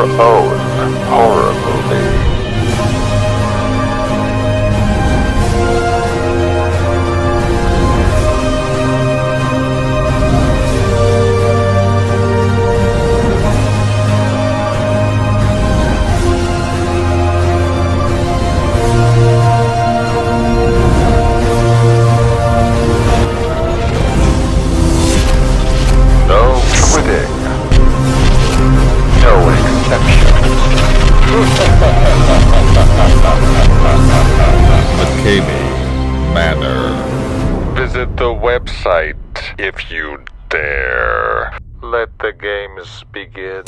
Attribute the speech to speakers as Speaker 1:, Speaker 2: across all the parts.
Speaker 1: your own horror movie. MCKAMEY Manor. Visit the website if you dare. Let the games begin.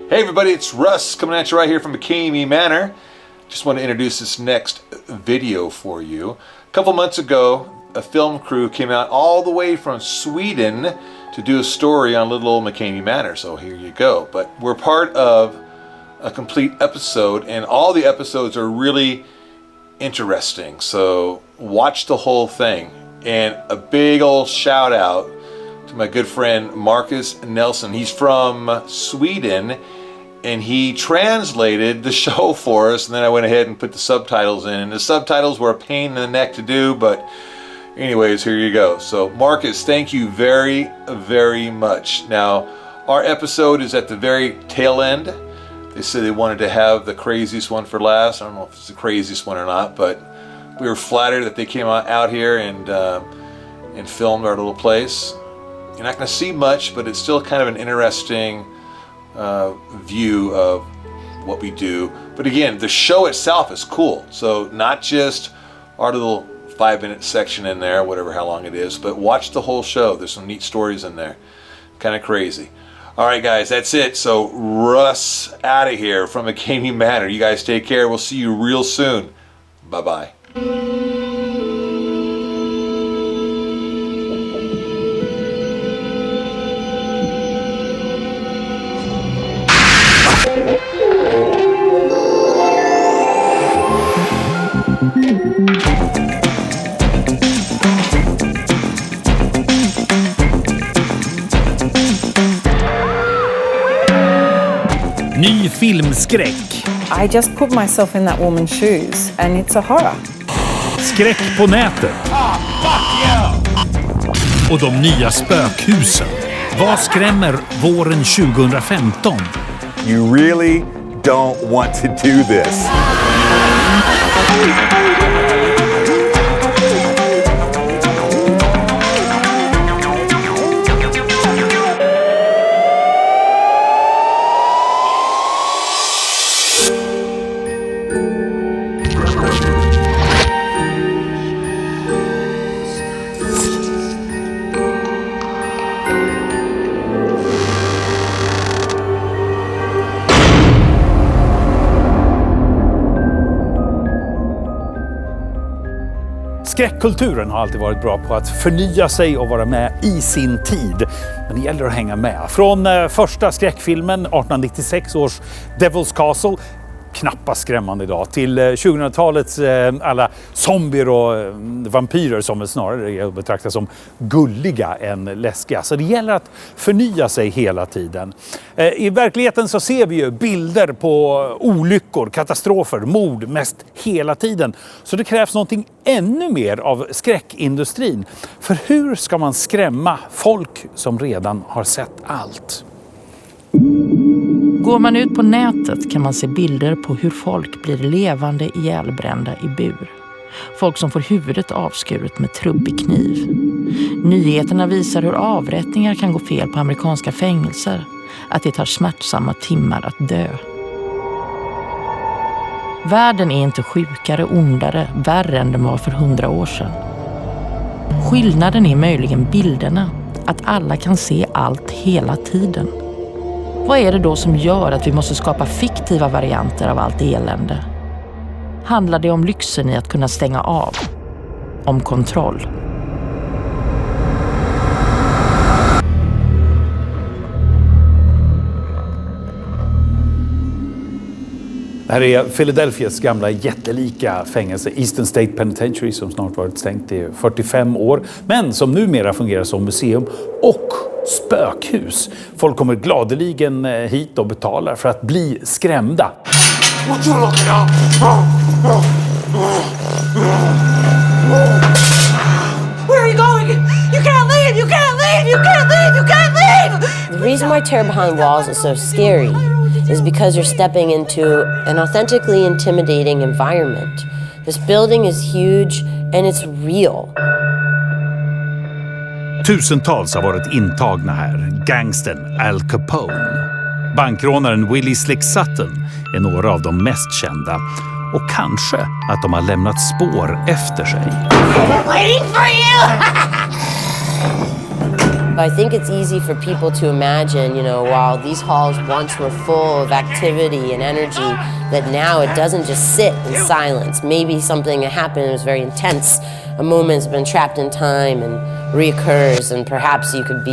Speaker 2: Hey everybody, it's Russ coming at you right here from MCKAMEY Manor. Just want to introduce this next video for you. A couple months ago, a film crew came out all the way from Sweden to do a story on little old MCKAMEY Manor, so here you go. But we're part of a complete episode, and all the episodes are really interesting, so watch the whole thing. And a big old shout out to my good friend Marcus Nelson. He's from Sweden, and he translated the show for us, and then I went ahead and put the subtitles in, and the subtitles were a pain in the neck to do, but anyways, here you go. So Marcus, thank you very, very much. Now, our episode is at the very tail end. They said they wanted to have the craziest one for last. I don't know if it's the craziest one or not, but we were flattered that they came out here and filmed our little place. You're not going to see much, but it's still kind of an interesting view of what we do. But again, the show itself is cool. So not just our little 5-minute section in there, whatever, how long it is, but watch the whole show. There's some neat stories in there. Kind of crazy. All right, guys, that's it. So Russ out of here from MCKAMEY Manor. You guys take care. We'll see you real soon. Bye-bye.
Speaker 3: Ny filmskräck.
Speaker 4: I just put myself in that woman's shoes and it's a horror.
Speaker 3: Skräck på nätet. Och de nya spökhusen. Vad skrämmer våren 2015?
Speaker 5: You really don't want to do this.
Speaker 3: Skräckkulturen har alltid varit bra på att förnya sig och vara med i sin tid. Men det gäller att hänga med. Från första skräckfilmen, 1896 års Devil's Castle, knappast skrämmande idag, till 2000-talets alla zombier och vampyrer som väl snarare är att betrakta som gulliga än läskiga. Så det gäller att förnya sig hela tiden. I verkligheten så ser vi ju bilder på olyckor, katastrofer, mord mest hela tiden. Så det krävs någonting ännu mer av skräckindustrin. För hur ska man skrämma folk som redan har sett allt?
Speaker 6: Går man ut på nätet kan man se bilder på hur folk blir levande ihjälbrända i bur. Folk som får huvudet avskuret med trubbig kniv. Nyheterna visar hur avrättningar kan gå fel på amerikanska fängelser. Att det tar smärtsamma timmar att dö. Världen är inte sjukare, ondare, värre än den var för 100 år sedan. Skillnaden är möjligen bilderna. Att alla kan se allt hela tiden. Vad är det då som gör att vi måste skapa fiktiva varianter av allt elände? handlar det om lyxen i att kunna stänga av. Om kontroll.
Speaker 3: Det här är Philadelphias gamla jättelika fängelse Eastern State Penitentiary som snart varit stängt i 45 år men som numera fungerar som museum och spökhus. Folk kommer gladeligen hit och betalar för att bli skrämda.
Speaker 7: Where are you going? You can't leave! You can't leave! You can't leave! You can't leave!
Speaker 8: The reason why Terror Behind Walls is so scary is because you're stepping into an authentically intimidating environment. This building is huge and it's real.
Speaker 3: Tusentals har varit intagna här. Gangstern Al Capone. Bankrånaren Willie Slick Sutton är några av de mest kända. Och kanske att de har lämnat spår efter sig.
Speaker 7: Waiting for you!
Speaker 8: I think it's easy for people to imagine, while these halls once were full of activity and energy, that now it doesn't just sit in silence. Maybe something that happened was very intense. A moment's been trapped in time and reoccurs, and perhaps you could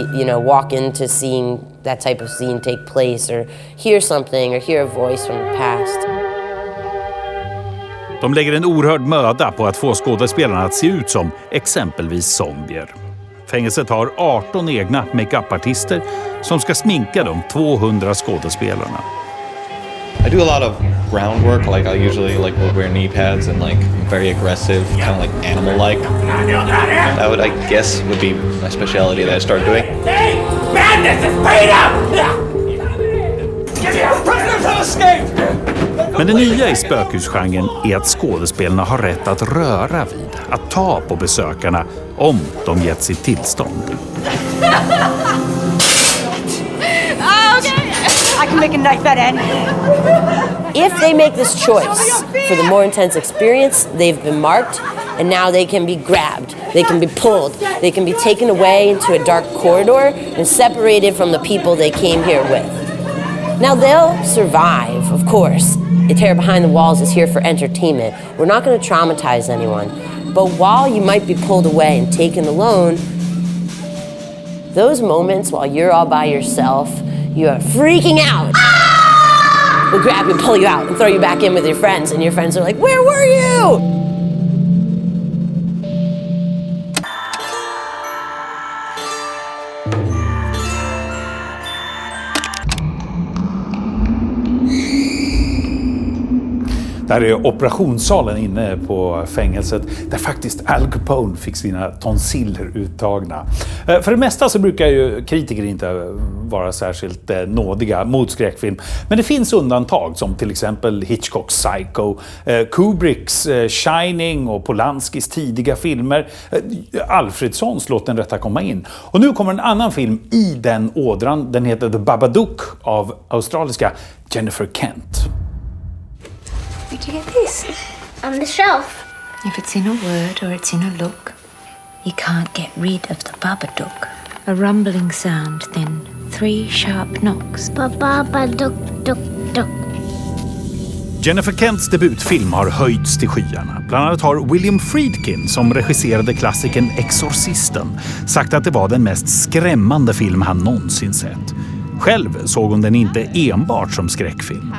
Speaker 8: walk into seeing that type of scene take place, or hear something, or hear a voice from the past.
Speaker 3: De lägger en oerhörd möda på att få skådespelarna att se ut som exempelvis zombier. Fängelset har 18 egna make-up-artister som ska sminka de 200 skådespelarna.
Speaker 9: I do a lot of groundwork, like I usually will wear knee pads and I'm very aggressive, kind of like animal-like. That would, I guess, would be my specialty that I started doing.
Speaker 7: Madness is freedom! Prisoners have escaped!
Speaker 3: Men det nya i spökhusgenren är att skådespelarna har rätt att röra vid, att ta på besökarna om de gett sitt tillstånd.
Speaker 7: I can make a knife that end.
Speaker 8: If they make this choice for the more intense experience, they've been marked, and now they can be grabbed, they can be pulled, they can be taken away into a dark corridor and separated from the people they came here with. Now they'll survive, of course. The Terror Behind the Walls is here for entertainment. We're not going to traumatize anyone. But while you might be pulled away and taken alone, those moments while you're all by yourself, you are freaking out. We'll grab you and pull you out and throw you back in with your friends, and your friends are like, "Where were you?"
Speaker 3: Det här är operationssalen inne på fängelset där faktiskt Al Capone fick sina tonsiller uttagna. För det mesta så brukar ju kritiker inte vara särskilt nådiga mot skräckfilm. Men det finns undantag som till exempel Hitchcocks Psycho, Kubricks Shining och Polanskis tidiga filmer. Alfredsons Låt den rätta komma in. Och nu kommer en annan film i den ådran. Den heter The Babadook av australiska Jennifer Kent.
Speaker 10: Where'd you get this? On the shelf. If it's in a word or it's in a look, you can't get rid of the Babadook. A rumbling sound, then 3 sharp knocks. Babadook, dook, dook.
Speaker 3: Jennifer Kents debutfilm har höjts till skyarna. Bland annat har William Friedkin, som regisserade klassikern Exorcisten, sagt att det var den mest skrämmande film han någonsin sett. Själv såg hon den inte enbart som skräckfilm.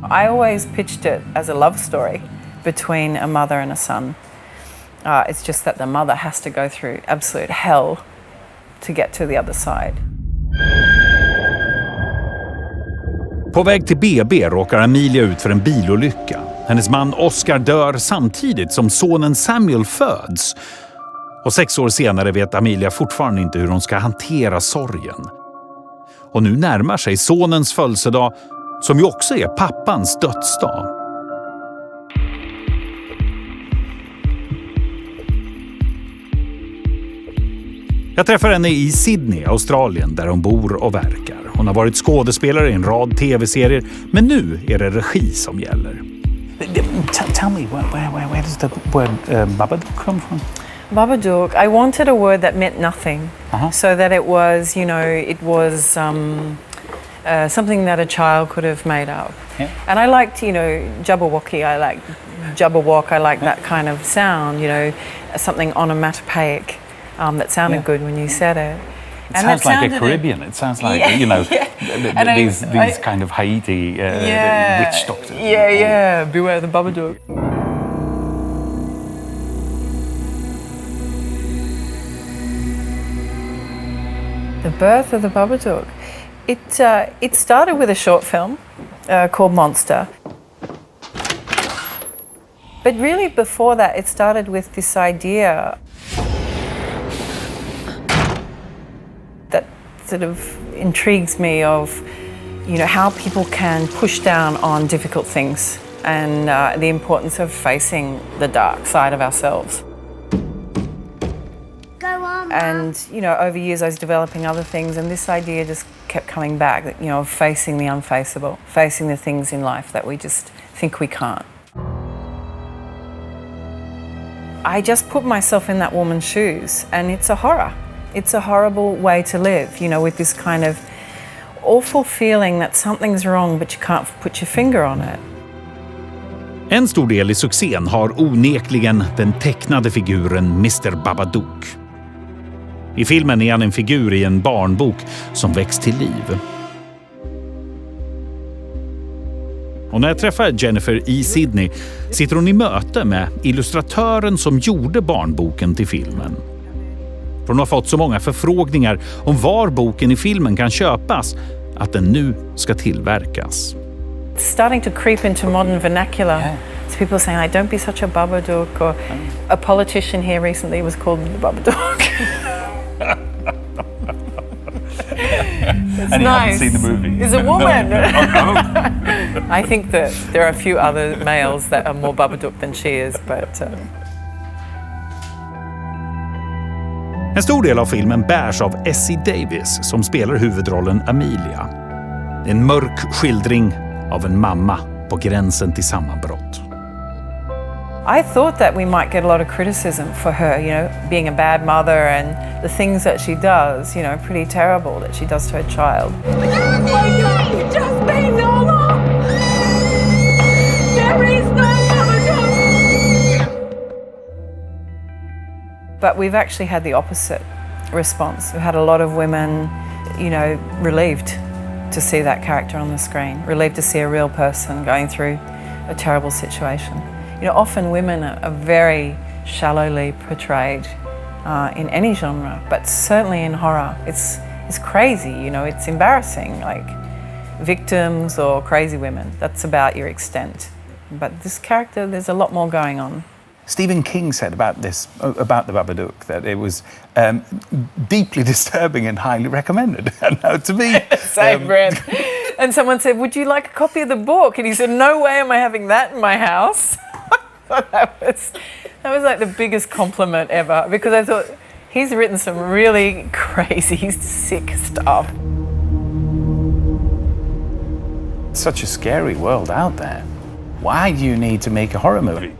Speaker 4: I always pitched it as a love story between a mother and a son. It's just that the mother has to go through absolute hell to get to the other side.
Speaker 3: På väg till BB råkar Amelia ut för en bilolycka. Hennes man Oscar dör samtidigt som sonen Samuel föds. Och 6 år senare vet Amelia fortfarande inte hur hon ska hantera sorgen. Och nu närmar sig sonens födelsedag, som ju också är pappans dödsdag. Jag träffar henne i Sydney, Australien, där hon bor och verkar. Hon har varit skådespelare i en rad tv-serier, men nu är det regi som gäller. Tell me, where does the word Babadook come from?
Speaker 4: Babadook, I wanted a word that meant nothing. So that it was, something that a child could have made up.
Speaker 3: Yeah.
Speaker 4: And I liked, Jabberwocky, I liked Jabberwock, I like that kind of sound, you know, something onomatopoeic that sounded good when you said it.
Speaker 3: It sounds like a Caribbean. It sounds like, you know, these kind of Haiti witch doctors.
Speaker 4: Yeah, beware the Babadook. The birth of the Babadook. It started with a short film called Monster. But really before that, it started with this idea that sort of intrigues me of, you know, how people can push down on difficult things and the importance of facing the dark side of ourselves. And, you know, over years I was developing other things, and this idea just kept coming back, you know, of facing the unfaceable, facing the things in life that we just think we can't. I just put myself in that woman's shoes, and it's a horror. It's a horrible way to live, you know, with this kind of awful feeling that something's wrong but you can't put your finger on it.
Speaker 3: En stor del i succén har onekligen den tecknade figuren Mr. Babadook. I filmen är han en figur i en barnbok som väcks till liv. Och när jag träffar Jennifer i Sydney sitter hon i möte med illustratören som gjorde barnboken till filmen. För hon har fått så många förfrågningar om var boken i filmen kan köpas att den nu ska tillverkas.
Speaker 4: It's starting to creep into modern vernacular. Yeah. So people are saying, don't be such a Babadook, or a politician here recently was called the Babadook. It's
Speaker 3: and
Speaker 4: nice.
Speaker 3: You haven't seen the movie.
Speaker 4: It's a woman. I think that there are a few other males that are more Babadook than she is, but...
Speaker 3: En stor del av filmen bärs av Essie Davis som spelar huvudrollen Amelia. En mörk skildring av en mamma på gränsen till sammanbrott.
Speaker 4: I thought that we might get a lot of criticism for her, you know, being a bad mother and the things that she does, you know, pretty terrible that she does to her child.
Speaker 7: Oh my God, you just made normal! There is no Babadook!
Speaker 4: But we've actually had the opposite response. We've had a lot of women, you know, relieved to see that character on the screen, relieved to see a real person going through a terrible situation. You know, often women are very shallowly portrayed in any genre, but certainly in horror. It's crazy, you know, it's embarrassing, like victims or crazy women. That's about your extent. But this character, there's a lot more going on.
Speaker 3: Stephen King said about this, about the Babadook, that it was deeply disturbing and highly recommended. And now to me...
Speaker 4: Same breath. And someone said, would you like a copy of the book? And he said, no way am I having that in my house. that was like the biggest compliment ever, because I thought, he's written some really crazy, sick stuff.
Speaker 3: Such a scary world out there. Why do you need to make a horror movie?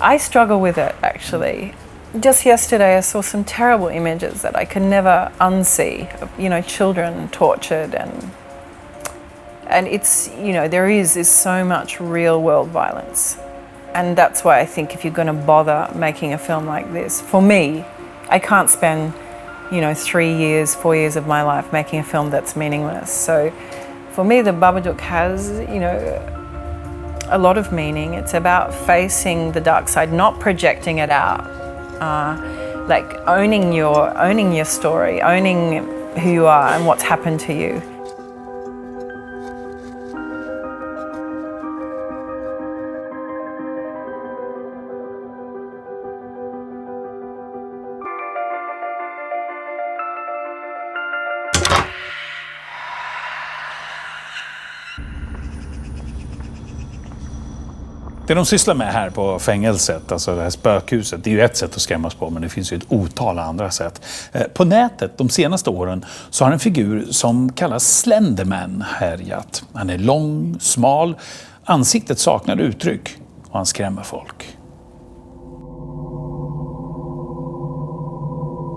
Speaker 4: I struggle with it, actually. Just yesterday I saw some terrible images that I can never unsee, you know, children tortured, and it's, you know, there is so much real world violence. And that's why I think if you're going to bother making a film like this, for me, I can't spend, you know, 3 years, 4 years of my life making a film that's meaningless. So for me, the Babadook has, you know, a lot of meaning. It's about facing the dark side, not projecting it out. Like owning your story, owning who you are and what's happened to you.
Speaker 3: Det de sysslar med här på fängelset, alltså det här spökhuset, det är ju ett sätt att skrämmas på, men det finns ju ett otal andra sätt. På nätet de senaste åren så har en figur som kallas Slenderman härjat. Han är lång, smal, ansiktet saknar uttryck och han skrämmer folk.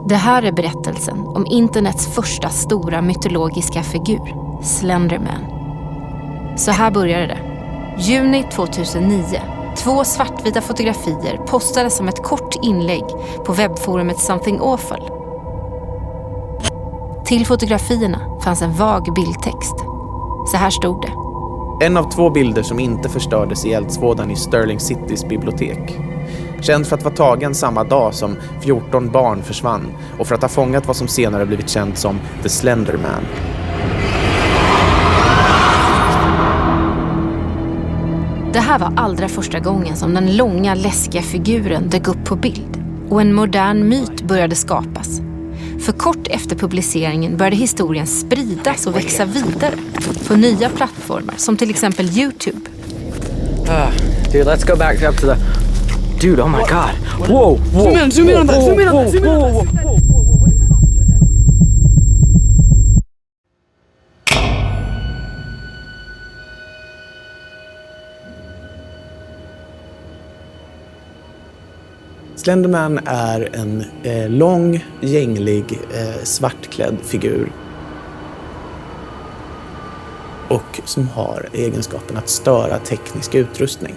Speaker 11: Det här är berättelsen om internets första stora mytologiska figur, Slenderman. Så här började det. Juni 2009 2 svartvita fotografier postades som ett kort inlägg på webbforumet Something Awful. Till fotografierna fanns en vag bildtext. Så här stod det.
Speaker 12: En av 2 bilder som inte förstördes i eldsvådan i Stirling Citys bibliotek. Känd för att vara tagen samma dag som 14 barn försvann och för att ha fångat vad som senare blivit känt som The Slender Man.
Speaker 11: Det här var allra första gången som den långa, läskiga figuren dök upp på bild. Och en modern myt började skapas. För kort efter publiceringen började historien spridas och växa vidare på nya plattformar som till exempel YouTube.
Speaker 13: Dude, let's go back up to the... Dude, oh my god. Whoa, whoa. Zoom in on that.
Speaker 12: Slenderman är en lång, gänglig, svartklädd figur. Och som har egenskapen att störa teknisk utrustning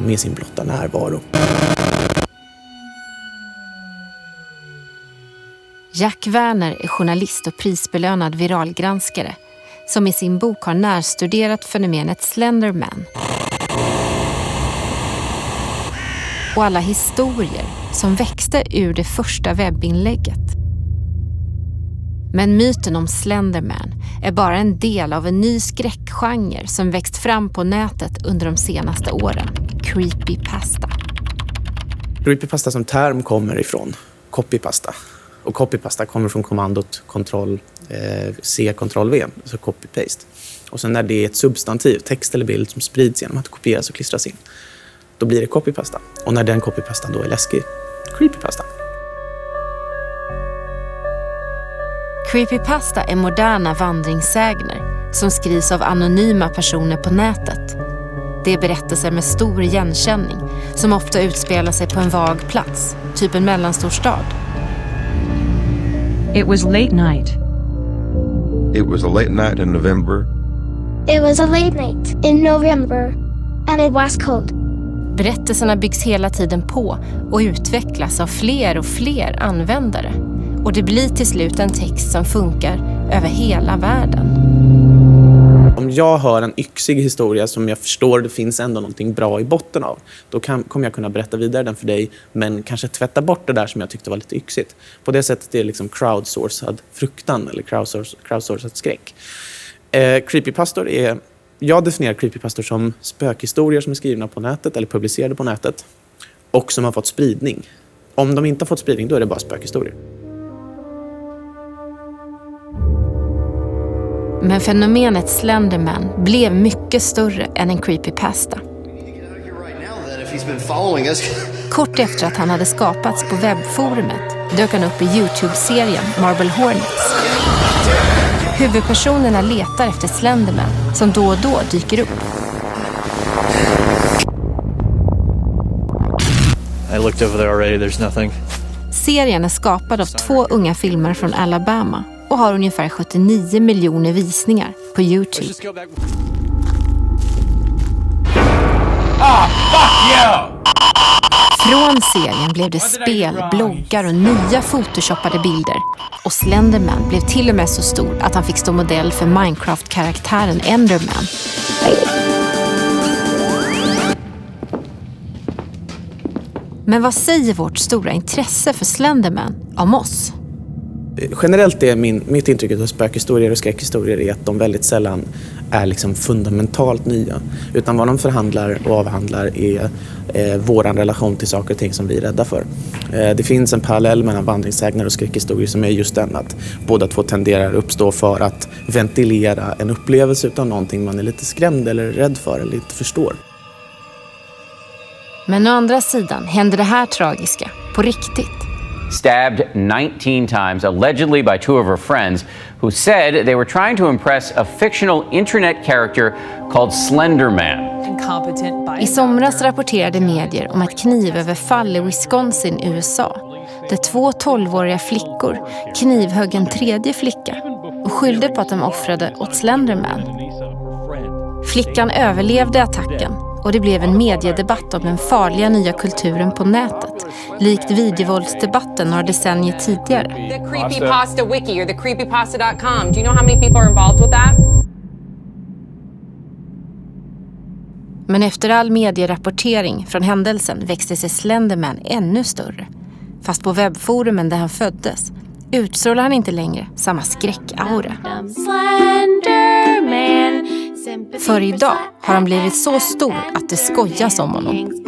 Speaker 12: med sin blotta närvaro.
Speaker 11: Jack Werner är journalist och prisbelönad viralgranskare som i sin bok har närstuderat fenomenet Slenderman. Och alla historier som växte ur det första webbinlägget. Men myten om Slenderman är bara en del av en ny skräckgenre som växt fram på nätet under de senaste åren. Creepypasta.
Speaker 12: Creepypasta som term kommer ifrån copypasta. Och copypasta kommer från kommandot C, Ctrl-V, alltså copy-paste. Och sen när det är ett substantiv, text eller bild som sprids genom att kopieras och klistras in, då blir det copypasta. Och när den copypastan då är läskig, creepypasta.
Speaker 11: Creepypasta är moderna vandringssägner som skrivs av anonyma personer på nätet. Det är berättelser med stor igenkänning som ofta utspelar sig på en vag plats, typ en mellanstor stad.
Speaker 14: It was late night.
Speaker 15: It was a late night in November.
Speaker 16: It was a late night in November, and it was cold.
Speaker 11: Berättelserna byggs hela tiden på och utvecklas av fler och fler användare. Och det blir till slut en text som funkar över hela världen.
Speaker 12: Om jag hör en yxig historia som jag förstår det finns ändå någonting bra i botten av, då kommer jag kunna berätta vidare den för dig, men kanske tvätta bort det där som jag tyckte var lite yxigt. På det sättet är det liksom crowdsourcad fruktan eller crowdsourcad skräck. Creepypastor är... Jag definierar creepypastor som spökhistorier som är skrivna på nätet eller publicerade på nätet och som har fått spridning. Om de inte har fått spridning, då är det bara spökhistorier.
Speaker 11: Men fenomenet Slenderman blev mycket större än en creepypasta. Kort efter att han hade skapats på webbforumet dök han upp i YouTube-serien Marble Hornets. Huvudpersonerna letar efter Slenderman som då och då dyker upp.
Speaker 17: I looked over there already, there's nothing.
Speaker 11: Serien är skapad av 2 unga filmare från Alabama och har ungefär 79 miljoner visningar på YouTube. Från serien blev det spel, bloggar och nya photoshoppade bilder. Och Slenderman blev till och med så stor att han fick stå modell för Minecraft-karaktären Enderman. Men vad säger vårt stora intresse för Slenderman om oss?
Speaker 12: Generellt är mitt intryck av spökhistorier och skräckhistorier är att de väldigt sällan är liksom fundamentalt nya. Utan vad de förhandlar och avhandlar är våran relation till saker och ting som vi är rädda för. Det finns en parallell mellan vandringssägner och skräckhistorier som är just den att båda två tenderar att uppstå för att ventilera en upplevelse utan någonting man är lite skrämd eller rädd för eller inte förstår.
Speaker 11: Men å andra sidan händer det här tragiska på riktigt.
Speaker 18: Stabbed 19 times, allegedly by 2 of her friends, who said they were trying to impress a fictional internet character called Slenderman.
Speaker 11: I somras rapporterade medier om ett knivöverfall i Wisconsin, USA, där 2 12-åriga flickor knivhögg en 3:e flicka och skyllde på att de offrade åt Slenderman. Flickan överlevde attacken och det blev en mediedebatt om den farliga nya kulturen på nätet, likt videovåldsdebatten några decennier tidigare.
Speaker 14: The creepypasta wiki or the creepypasta.com. Do you know how many people are involved with that?
Speaker 11: Men efter all medierapportering från händelsen växte sig Slenderman ännu större. Fast på webbforumen där han föddes utstrålar han inte längre samma skräckaura. För idag har han blivit så stor att det skojas om honom.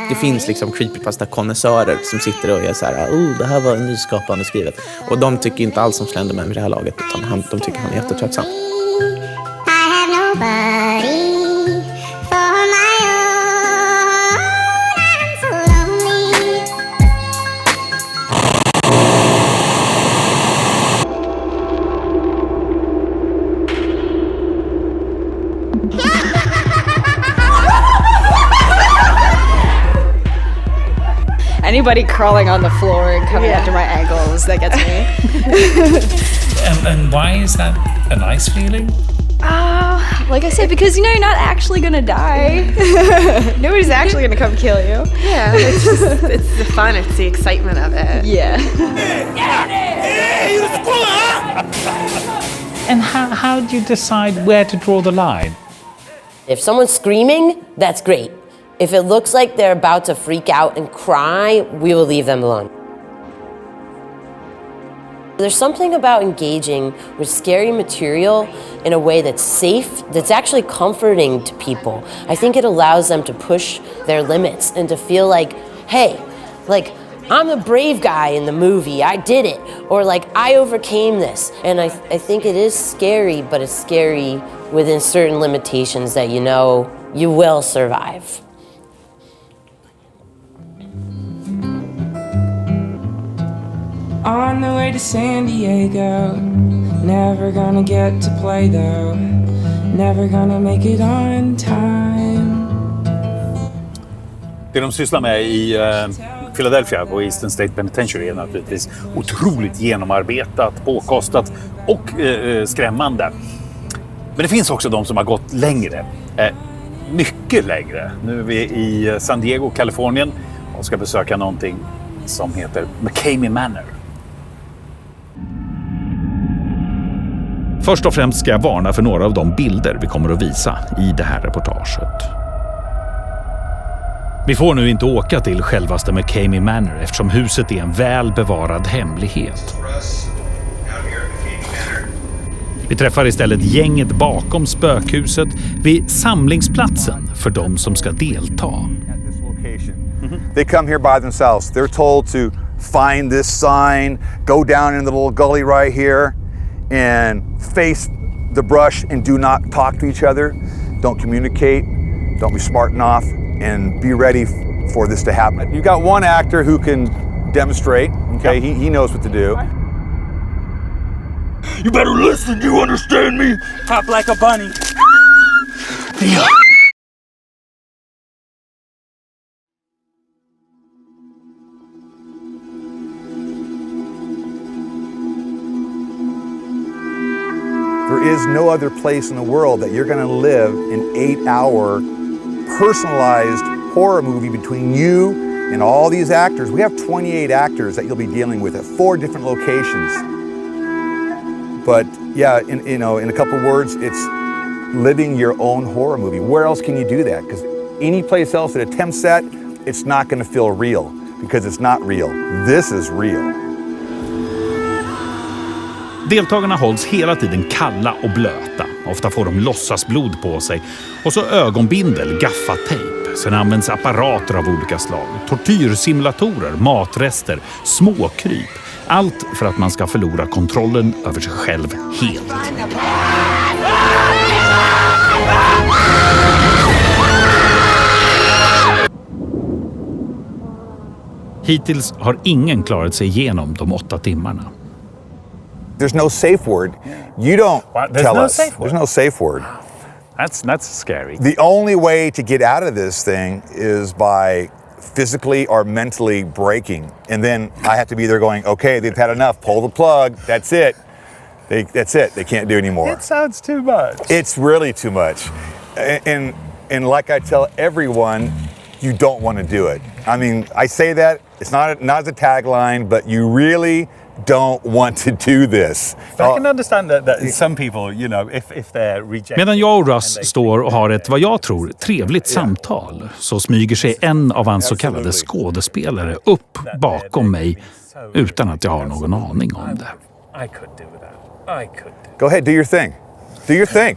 Speaker 12: Det finns liksom creepypasta-konnässörer som sitter och är så här, det här var nyskapande skrivet. Och de tycker inte alls om Slenderman vid det här laget, utan de tycker han är jättetröttsam.
Speaker 19: Anybody crawling on the floor and coming after my ankles, that gets me.
Speaker 3: And why is that a nice feeling?
Speaker 19: Like I said, because you're not actually gonna die. Nobody's actually gonna come kill you.
Speaker 20: Yeah, it's the fun, it's the excitement of it.
Speaker 19: Yeah.
Speaker 3: And how do you decide where to draw the line?
Speaker 8: If someone's screaming, that's great. If it looks like they're about to freak out and cry, we will leave them alone. There's something about engaging with scary material in a way that's safe, that's actually comforting to people. I think it allows them to push their limits and to feel like, hey, like, I'm the brave guy in the movie, I did it. Or like, I overcame this. And I think it is scary, but it's scary within certain limitations that you know you will survive.
Speaker 21: On the way to San Diego, never gonna get to play though, never gonna make it on time.
Speaker 3: Det de sysslar med i Philadelphia på Eastern State Penitentiary är naturligtvis otroligt genomarbetat, påkostat och skrämmande. Men det finns också de som har gått längre, mycket längre. Nu är vi i San Diego, Kalifornien och ska besöka någonting som heter MCKAMEY Manor. Först och främst ska jag varna för några av de bilder vi kommer att visa i det här reportaget. Vi får nu inte åka till självaste MCKAMEY Manor eftersom huset är en väl bevarad hemlighet. Vi träffar istället gänget bakom spökhuset vid samlingsplatsen för de som ska delta.
Speaker 5: They come here by themselves. They're told to find this sign, go down in the little gully right here, and face the brush and do not talk to each other. Don't communicate, don't be smart enough, and be ready for this to happen. You've got one actor who can demonstrate, okay? He knows what to do.
Speaker 22: You better listen, you understand me? Hop like a bunny. Yeah.
Speaker 5: There is no other place in the world that you're going to live an 8-hour personalized horror movie between you and all these actors. We have 28 actors that you'll be dealing with at 4 different locations. But yeah, in a couple words, it's living your own horror movie. Where else can you do that? Because any place else that attempts that, it's not going to feel real because it's not real. This is real.
Speaker 3: Deltagarna hålls hela tiden kalla och blöta. Ofta får de låtsasblod på sig. Och så ögonbindel, gaffatejp. Sen används apparater av olika slag. Tortyrsimulatorer, matrester, småkryp. Allt för att man ska förlora kontrollen över sig själv helt. Hittills har ingen klarat sig igenom de 8 timmarna.
Speaker 5: There's no safe word. You don't tell us. There's no safe word.
Speaker 3: That's scary.
Speaker 5: The only way to get out of this thing is by physically or mentally breaking. And then I have to be there going, okay, they've had enough. Pull the plug. That's it. That's it. They can't do anymore.
Speaker 3: It sounds too much.
Speaker 5: It's really too much. And like I tell everyone, you don't want to do it. I mean, I say that, it's not as a tagline, but you really don't want to do this.
Speaker 3: I can understand that some people, you know, if they're rejected.
Speaker 1: Medan jag och Russ står och har ett, vad jag tror, trevligt samtal, så smyger sig en av hans så kallade skådespelare upp bakom mig utan att jag har någon aning om det.
Speaker 3: I could do that. I could.
Speaker 5: Go ahead, do your thing. Do your thing.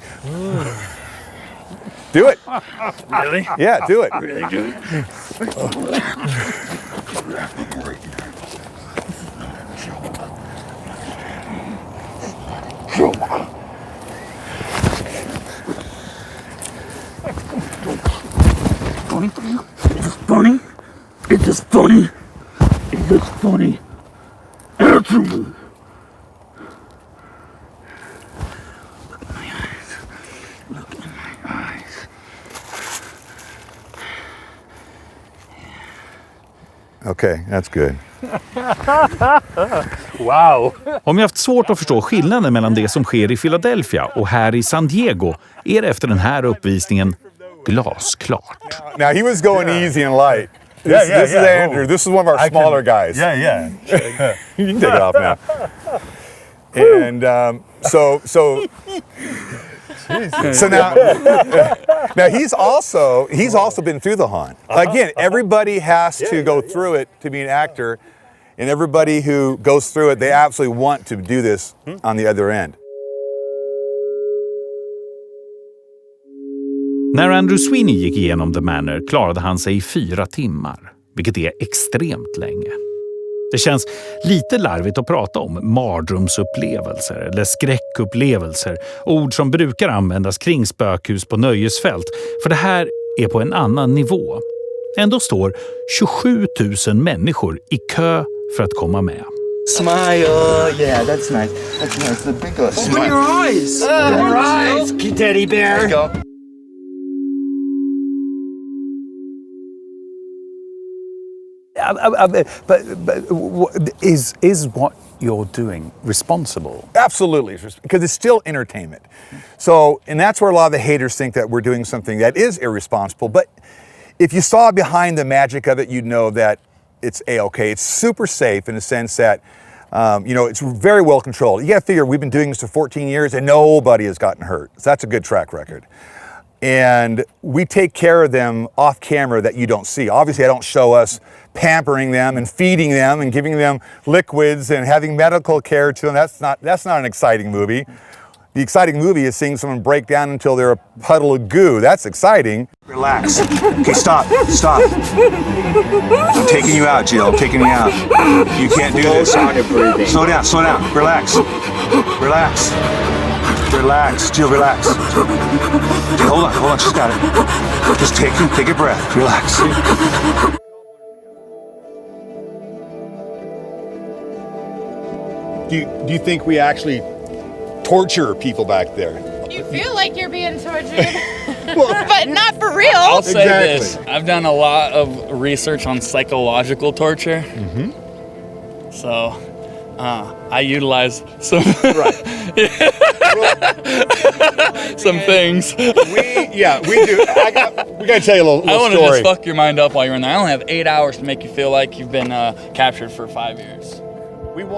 Speaker 5: Do it.
Speaker 3: Really?
Speaker 5: Yeah, do it.
Speaker 3: Really do it.
Speaker 22: Funny? Funny? Is this funny? Is this funny? Answer me. Look in my eyes. Look in my eyes.
Speaker 5: Okay, that's good.
Speaker 3: Wow.
Speaker 1: Om jag haft svårt att förstå skillnaden mellan det som sker i Philadelphia och här i San Diego är det efter den här uppvisningen glasklart.
Speaker 5: Now he was going easy and light. This is Andrew. This is one of our smaller guys.
Speaker 3: Yeah.
Speaker 5: You can take it off now. And so now he's also been through the haunt. Again, everybody has to go through it to be an actor, and everybody who goes through it, they absolutely want to do this on the other end.
Speaker 1: När Andrew Sweeney gick igenom The Manor klarade han sig i 4 timmar, vilket är extremt länge. Det känns lite larvigt att prata om mardrömsupplevelser eller skräckupplevelser, ord som brukar användas kring spökhus på nöjesfält, för det här är på en annan nivå. Ändå står 27 000 människor i kö för att komma med.
Speaker 22: Smile. Yeah, that's nice. That's nice. The big smile. Open your eyes. Your eyes, teddy bear. Let's go.
Speaker 3: But is what you're doing responsible?
Speaker 5: Absolutely, because it's still entertainment. So, and that's where a lot of the haters think that we're doing something that is irresponsible. But if you saw behind the magic of it, you'd know that it's A-okay. It's super safe in the sense that, it's very well controlled. You got to figure we've been doing this for 14 years and nobody has gotten hurt. So that's a good track record. And we take care of them off camera that you don't see. Obviously, I don't show us pampering them and feeding them and giving them liquids and having medical care to them. That's not an exciting movie. The exciting movie is seeing someone break down until they're a puddle of goo. That's exciting.
Speaker 22: Relax. Okay, stop. I'm taking you out, Jill. I'm taking you out. You can't do this. Slow down. Relax. Relax, Jill, relax. Okay, hold on, she's got it. Just take a breath, relax.
Speaker 5: Do you think we actually torture people back there?
Speaker 2: You feel like you're being tortured, but not for real.
Speaker 23: I'll say this. I've done a lot of research on psychological torture.
Speaker 5: Mm-hmm.
Speaker 23: So I utilize some some things.
Speaker 5: We do. We gotta tell you a little story.
Speaker 23: I want to just fuck your mind up while you're in there. I only have 8 hours to make you feel like you've been captured for 5 years.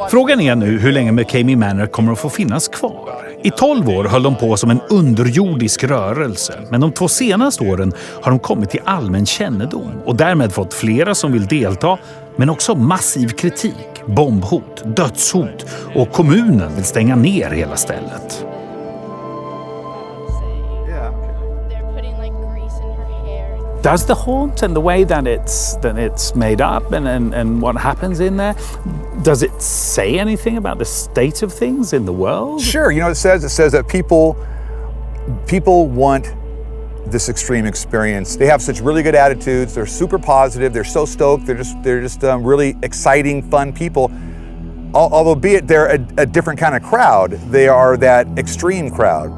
Speaker 1: Frågan är nu hur länge MCKAMEY Manor kommer att få finnas kvar. I 12 år höll de på som en underjordisk rörelse, men de 2 senaste åren har de kommit till allmän kännedom och därmed fått flera som vill delta, men också massiv kritik, bombhot, dödshot och kommunen vill stänga ner hela stället.
Speaker 3: Does the haunt and the way that it's made up and what happens in there, does it say anything about the state of things in the world?
Speaker 5: Sure. It says that people want this extreme experience. They have such really good attitudes. They're super positive. They're so stoked. They're just really exciting, fun people. Albeit they're a different kind of crowd. They are that extreme crowd.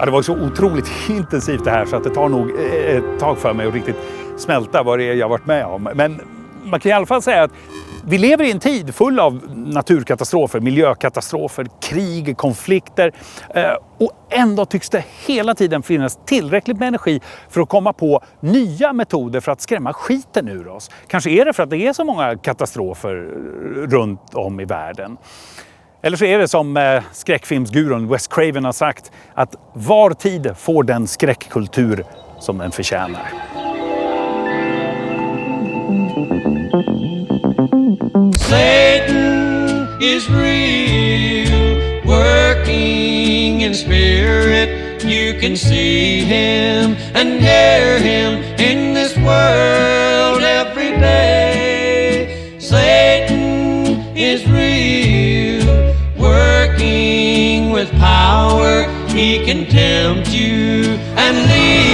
Speaker 3: Ja, det var så otroligt intensivt det här så att det tar nog ett tag för mig att riktigt smälta vad det är jag varit med om. Men man kan i alla fall säga att vi lever i en tid full av naturkatastrofer, miljökatastrofer, krig, konflikter. Och ändå tycks det hela tiden finnas tillräckligt med energi för att komma på nya metoder för att skrämma skiten ur oss. Kanske är det för att det är så många katastrofer runt om i världen. Eller så är det som skräckfilmsgurun Wes Craven har sagt, att var tid får den skräckkultur som den förtjänar.
Speaker 6: Satan is real, working in spirit. You can see him and hear him in this world every day. Satan is real, working with power. He can tempt you and lead